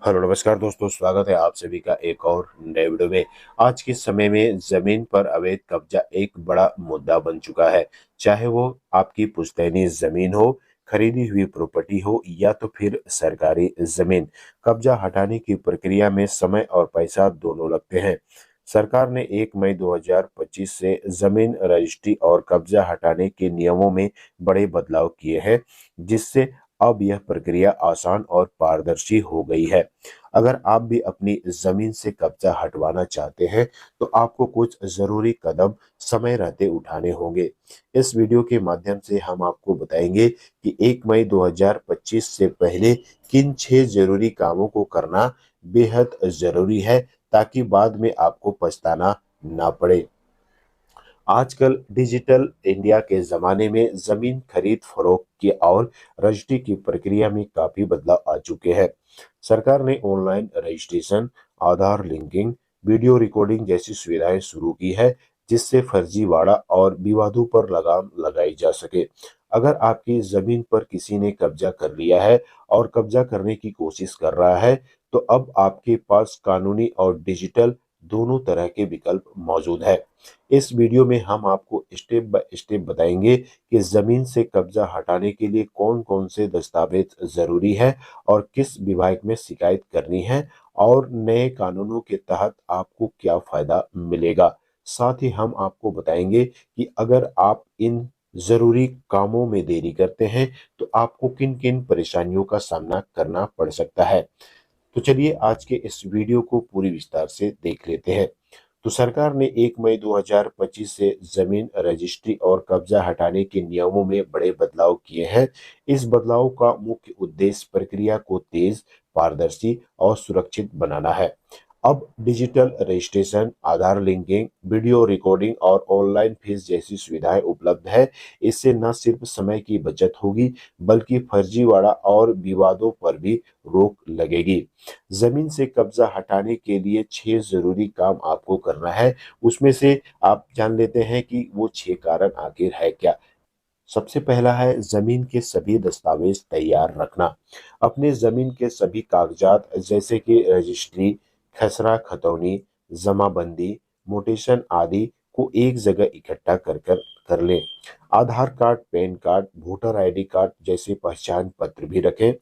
Hello नमस्कार दोस्तों, स्वागत है आप सभी का एक और नए वीडियो में। आज के समय में जमीन पर अवैध कब्जा एक बड़ा मुद्दा बन चुका है। चाहे वो आपकी पुश्तैनी जमीन हो, खरीदी हुई प्रॉपर्टी हो या तो फिर सरकारी जमीन, कब्जा हटाने की प्रक्रिया में समय और पैसा दोनों लगते हैं। सरकार ने 1 मई 2025 से जमीन रजिस्ट्री और कब्जा हटाने के नियमों में बड़े बदलाव किए हैं, जिससे अब यह प्रक्रिया आसान और पारदर्शी हो गई है। अगर आप भी अपनी जमीन से कब्जा हटवाना चाहते हैं, तो आपको कुछ जरूरी कदम समय रहते उठाने होंगे। इस वीडियो के माध्यम से हम आपको बताएंगे कि 1 मई 2025 से पहले किन 6 जरूरी कामों को करना बेहद जरूरी है, ताकि बाद में आपको पछताना ना पड़े। आजकल डिजिटल इंडिया के जमाने में जमीन खरीद फरोख्त की और रजिस्ट्री की प्रक्रिया में काफी बदलाव आ चुके हैं। सरकार ने ऑनलाइन रजिस्ट्रेशन, आधार लिंकिंग, वीडियो रिकॉर्डिंग जैसी सुविधाएं शुरू की है, जिससे फर्जीवाड़ा और विवादों पर लगाम लगाई जा सके। अगर आपकी जमीन पर किसी ने कब्जा कर लिया है और कब्जा करने की कोशिश कर रहा है, तो अब आपके पास कानूनी और डिजिटल दोनों तरह के विकल्प मौजूद है। इस वीडियो में हम आपको स्टेप बाय स्टेप बताएंगे कि जमीन से कब्जा हटाने के लिए कौन कौन से दस्तावेज जरूरी है और किस विभाग में शिकायत करनी है, और नए कानूनों के तहत आपको क्या फायदा मिलेगा। साथ ही हम आपको बताएंगे कि अगर आप इन जरूरी कामों में देरी करते हैं, तो आपको किन किन परेशानियों का सामना करना पड़ सकता है। तो चलिए आज के इस वीडियो को पूरी विस्तार से देख लेते हैं। तो सरकार ने 1 मई 2025 से जमीन रजिस्ट्री और कब्जा हटाने के नियमों में बड़े बदलाव किए हैं। इस बदलाव का मुख्य उद्देश्य प्रक्रिया को तेज, पारदर्शी और सुरक्षित बनाना है। अब डिजिटल रजिस्ट्रेशन, आधार लिंकिंग, वीडियो रिकॉर्डिंग और ऑनलाइन फीस जैसी सुविधाएं उपलब्ध है। इससे न सिर्फ समय की बचत होगी, बल्कि फर्जीवाड़ा और विवादों पर भी रोक लगेगी। जमीन से कब्जा हटाने के लिए 6 जरूरी काम आपको करना है। उसमें से आप जान लेते हैं कि वो 6 कारण आखिर है क्या। सबसे पहला है जमीन के सभी दस्तावेज तैयार रखना। अपने जमीन के सभी कागजात जैसे कि रजिस्ट्री, खसरा खतौनी, जमाबंदी, मोटेशन आदि को एक जगह इकट्ठा कर लें। Aadhaar card, PAN card, voter ID card जैसे पहचान पत्र भी रखें।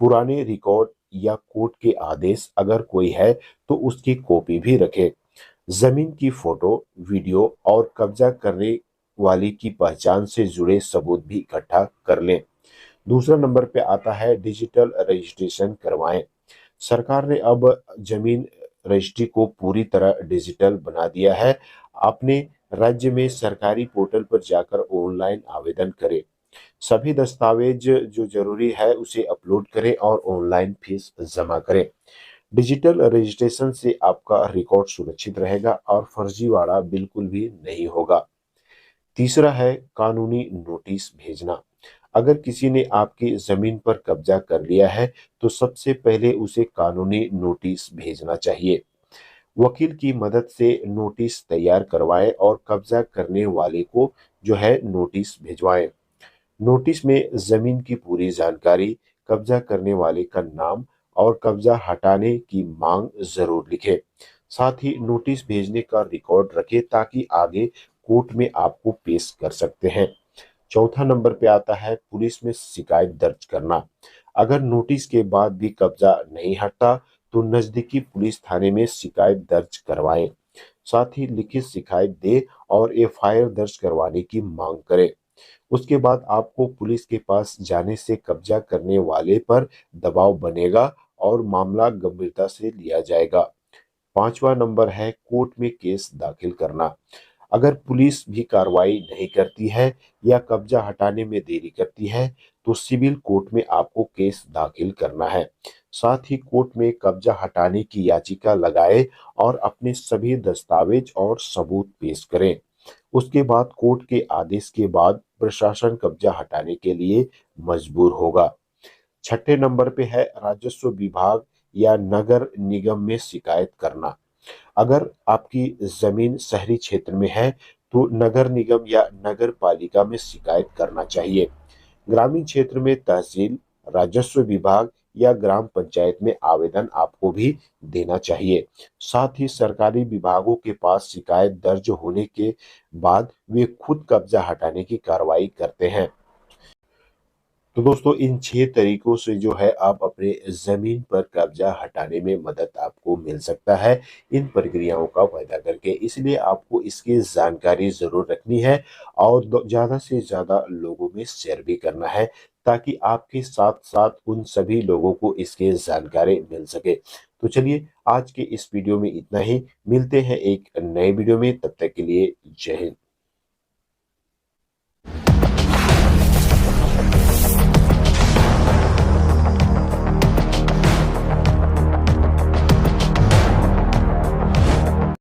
पुराने रिकॉर्ड या कोर्ट के आदेश अगर कोई है, तो उसकी कॉपी भी रखें। जमीन की फोटो, वीडियो और कब्जा करने वाली की पहचान से जुड़े सबूत भी इकट्ठा कर लें। दूसरा नंबर पे आता है डिजिटल रजिस्ट्रेशन करवाएं। सरकार ने अब जमीन रजिस्ट्री को पूरी तरह डिजिटल बना दिया है। अपने राज्य में सरकारी पोर्टल पर जाकर ऑनलाइन आवेदन करें। सभी दस्तावेज जो जरूरी है उसे अपलोड करें और ऑनलाइन फीस जमा करें। डिजिटल रजिस्ट्रेशन से आपका रिकॉर्ड सुरक्षित रहेगा और फर्जीवाड़ा बिल्कुल भी नहीं होगा। तीसरा है कानूनी नोटिस भेजना। अगर किसी ने आपकी जमीन पर कब्जा कर लिया है, तो सबसे पहले उसे कानूनी नोटिस भेजना चाहिए। वकील की मदद से नोटिस तैयार करवाएं और कब्जा करने वाले को जो है नोटिस भिजवाएं। नोटिस में जमीन की पूरी जानकारी, कब्जा करने वाले का नाम और कब्जा हटाने की मांग जरूर लिखें। साथ ही नोटिस भेजने का रिकॉर्ड रखें, ताकि आगे कोर्ट में आपको पेश कर सकते हैं। चौथा नंबर पे आता है पुलिस में शिकायत दर्ज करना। अगर नोटिस के बाद भी कब्जा नहीं हटता, तो नजदीकी पुलिस थाने में शिकायत दर्ज करवाएं। साथ ही लिखित शिकायत दे और एफआईआर दर्ज करवाने की मांग करें। उसके बाद आपको पुलिस के पास जाने से कब्जा करने वाले पर दबाव बनेगा और मामला गंभीरता से लिया जाएगा। पांचवा नंबर है कोर्ट में केस दाखिल करना। अगर पुलिस भी कार्रवाई नहीं करती है या कब्जा हटाने में देरी करती है, तो सिविल कोर्ट में आपको केस दाखिल करना है। साथ ही कोर्ट में कब्जा हटाने की याचिका लगाए और अपने सभी दस्तावेज और सबूत पेश करें। उसके बाद कोर्ट के आदेश के बाद प्रशासन कब्जा हटाने के लिए मजबूर होगा। छठे नंबर पे है राजस्व विभाग या नगर निगम में शिकायत करना। अगर आपकी जमीन शहरी क्षेत्र में है, तो नगर निगम या नगर पालिका में शिकायत करना चाहिए। ग्रामीण क्षेत्र में तहसील, राजस्व विभाग या ग्राम पंचायत में आवेदन आपको भी देना चाहिए। साथ ही सरकारी विभागों के पास शिकायत दर्ज होने के बाद वे खुद कब्जा हटाने की कार्रवाई करते हैं। तो दोस्तों, इन 6 तरीकों से जो है आप अपने ज़मीन पर कब्ज़ा हटाने में मदद आपको मिल सकता है, इन प्रक्रियाओं का फ़ायदा करके। इसलिए आपको इसकी जानकारी ज़रूर रखनी है और द ज़्यादा से ज़्यादा लोगों में शेयर भी करना है, ताकि आपके साथ-साथ उन सभी लोगों को इसकी जानकारी मिल सके। तो चलिए, आज के इस वीडियो में इतना ही। मिलते हैं एक नए वीडियो में, तब तक के लिए जय हिंद।